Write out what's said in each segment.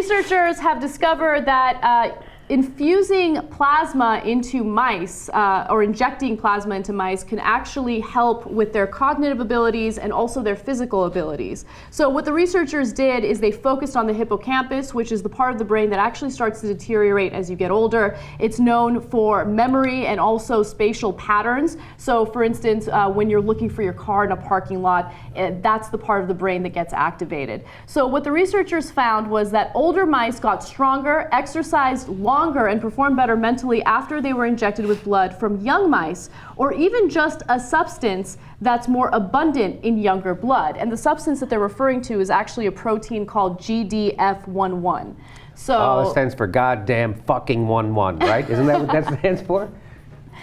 researchers have discovered that infusing plasma into mice or injecting plasma into mice can actually help with their cognitive abilities and also their physical abilities. So what the researchers did is they focused on the hippocampus, which is the part of the brain that actually starts to deteriorate as you get older. It's known for memory and also spatial patterns. So for instance, when you're looking for your car in a parking lot, that's the part of the brain that gets activated. So what the researchers found was that older mice got stronger, exercised longer, and performed better mentally after they were injected with blood from young mice, or even just a substance that's more abundant in younger blood. And the substance that they're referring to is actually a protein called GDF11. So that stands for goddamn fucking 1-1, right? Isn't that what that stands for?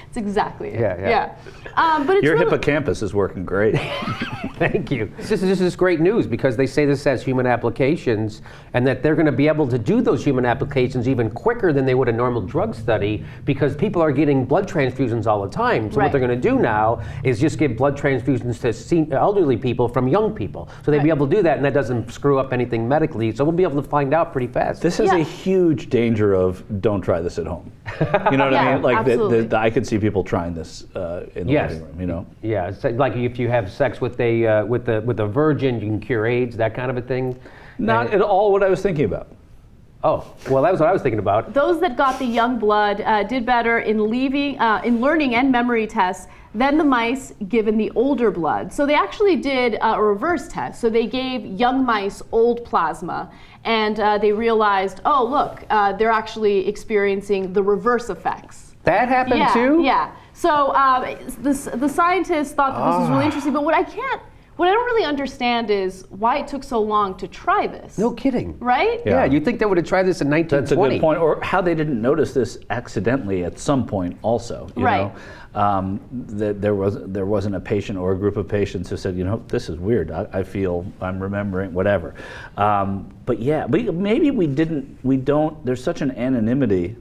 It's exactly it. Yeah. But it's Your really, hippocampus is working great. Thank you. This is great news because they say this has human applications and that they're going to be able to do those human applications even quicker than they would a normal drug study because people are getting blood transfusions all the time. So what they're going to do now is just give blood transfusions to elderly people from young people. So they'll be able to do that and that doesn't screw up anything medically. So we'll be able to find out pretty fast. This has a huge danger of don't try this at home. You know what I mean? Like I could see people trying this in the living room, you know? Yeah, it's like if you have sex with a virgin, you can cure AIDS, that kind of a thing. Not at all what I was thinking about. Oh, well, that was what I was thinking about. Those that got the young blood did better in learning and memory tests than the mice given the older blood. So they actually did a reverse test. So they gave young mice old plasma, and they realized, oh, look, they're actually experiencing the reverse effects. That happened too? Yeah. So the scientists thought that this was really interesting, but what I don't really understand is why it took so long to try this. No kidding. Right? Yeah, you'd think they would have tried this in 1920. That's a good point. Or how they didn't notice this accidentally at some point also. You know? That there wasn't a patient or a group of patients who said, you know, this is weird. I feel I'm remembering whatever. But yeah, maybe we don't, there's such an ananimity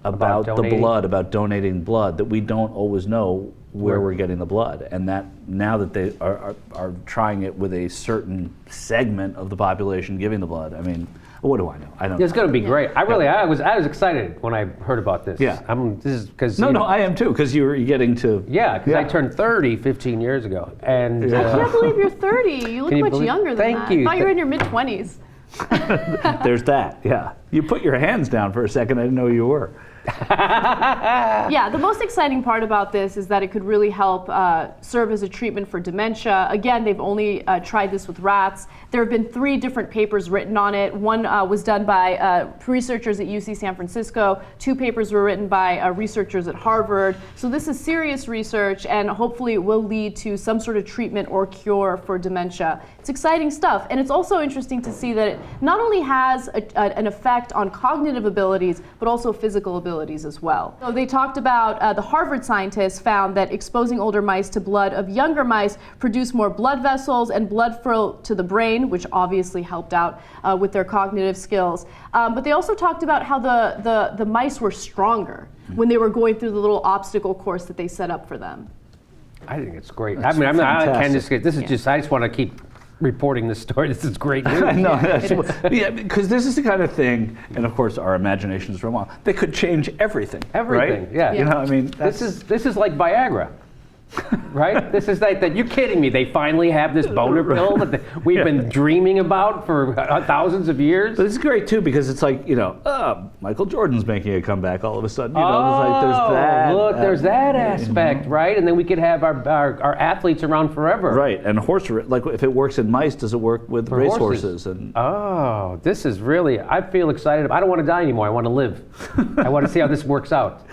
about the blood, about donating blood, that we don't always know where we're getting the blood. And that now that they are trying it with a certain segment of the population giving the blood, I mean, what do I know? I don't know. It's going to be great. I was excited when I heard about this. Yeah. This is because I am too, because you were getting to. Yeah, because I turned 30 15 years ago, and I can't believe you're 30. You look much younger than that. Thank you. I thought you were in your mid-20s. There's that. Yeah. You put your hands down for a second. I didn't know who you were. Yeah, the most exciting part about this is that it could really help serve as a treatment for dementia. Again, they've only tried this with rats. There have been 3 different papers written on it. One was done by researchers at UC San Francisco. 2 papers were written by researchers at Harvard. So this is serious research, and hopefully it will lead to some sort of treatment or cure for dementia. It's exciting stuff, and it's also interesting to see that it not only has an effect on cognitive abilities, but also physical abilities as well. So they talked about the Harvard scientists found that exposing older mice to blood of younger mice produced more blood vessels and blood flow to the brain, which obviously helped out with their cognitive skills. But they also talked about how the mice were stronger when they were going through the little obstacle course that they set up for them. I think it's great. That's I just want to keep reporting this story. This is great news. Yeah, because this is the kind of thing, and of course our imaginations run wild. They could change everything. Everything, right? yeah. You know, I mean, this is like Viagra. Right? This is like that. You're kidding me. They finally have this boner pill that we've been dreaming about for thousands of years. But it's great too because it's like, you know, Michael Jordan's making a comeback all of a sudden. You know, it's like there's that. Look, there's that aspect, right? And then we could have our athletes around forever. Right, and like if it works in mice, does it work with racehorses? This is really, I feel excited. I don't want to die anymore. I want to live. I want to see how this works out.